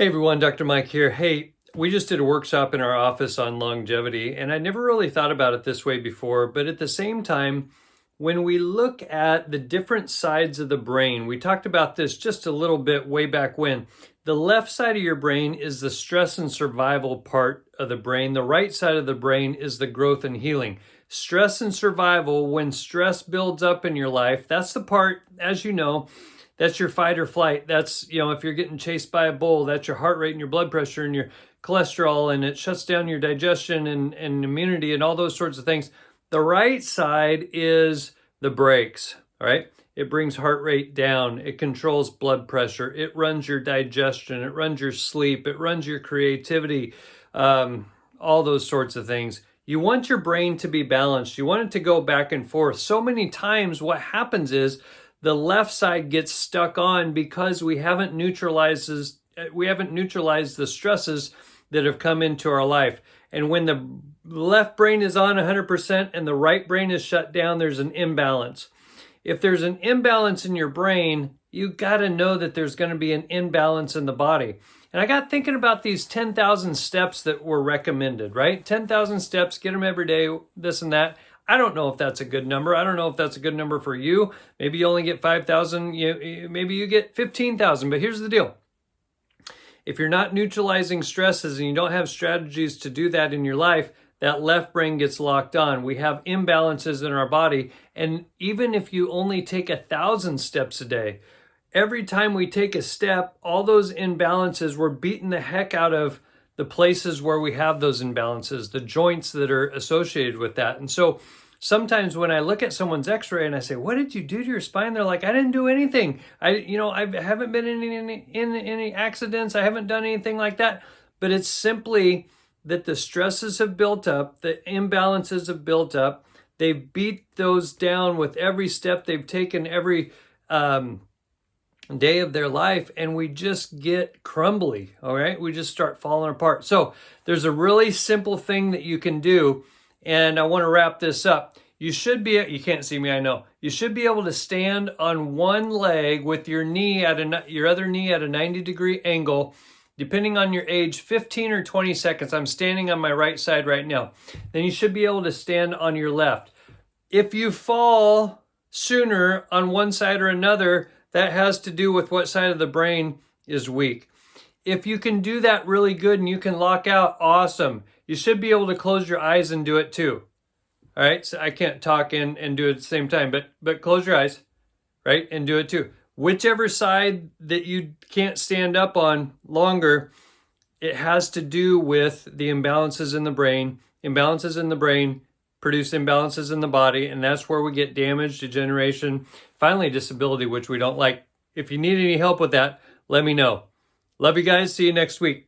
Hey everyone, Dr. Mike here. Hey, we just did a workshop in our office on longevity, and I never really thought about it this way before, but at the same time, when we look at the different sides of the brain, we talked about this just a little bit way back when. The left side of your brain is the stress and survival part of the brain. The right side of the brain is the growth and healing. Stress and survival, when stress builds up in your life, that's the part, as you know, that's your fight or flight. That's, if you're getting chased by a bull, that's your heart rate and your blood pressure and your cholesterol, and it shuts down your digestion and immunity and all those sorts of things. The right side is the brakes, all right? It brings heart rate down. It controls blood pressure. It runs your digestion. It runs your sleep. It runs your creativity, all those sorts of things. You want your brain to be balanced. You want it to go back and forth. So many times what happens is the left side gets stuck on because we haven't neutralized the stresses that have come into our life. And when the left brain is on 100% and the right brain is shut down, there's an imbalance. If there's an imbalance in your brain, you got to know that there's going to be an imbalance in the body. And I got thinking about these 10,000 steps that were recommended, right? 10,000 steps, get them every day, this and that. I don't know if that's a good number. I don't know if that's a good number for you. Maybe you only get 5,000. Maybe you get 15,000. But here's the deal. If you're not neutralizing stresses and you don't have strategies to do that in your life, that left brain gets locked on. We have imbalances in our body. And even if you only take 1,000 steps a day, every time we take a step, all those imbalances, we're beating the heck out of the places where we have those imbalances, the joints that are associated with that. And so sometimes when I look at someone's x-ray and I say, what did you do to your spine? They're like, I didn't do anything. I haven't been in any accidents. I haven't done anything like that. But it's simply that the stresses have built up, the imbalances have built up. They've beat those down with every step they've taken, every day of their life, and we just get crumbly, all right? We just start falling apart. So there's a really simple thing that you can do, and I want to wrap this up. You can't see me, I know. You should be able to stand on one leg with your other knee at a 90-degree angle, depending on your age, 15 or 20 seconds. I'm standing on my right side right now. Then you should be able to stand on your left. If you fall sooner on one side or another, that has to do with what side of the brain is weak. If you can do that really good and you can lock out, awesome. You should be able to close your eyes and do it too. All right, so I can't talk and do it at the same time, but close your eyes, right, and do it too. Whichever side that you can't stand up on longer, it has to do with the imbalances in the brain. Imbalances in the brain produce imbalances in the body, and that's where we get damage, degeneration, finally disability, which we don't like. If you need any help with that, let me know. Love you guys. See you next week.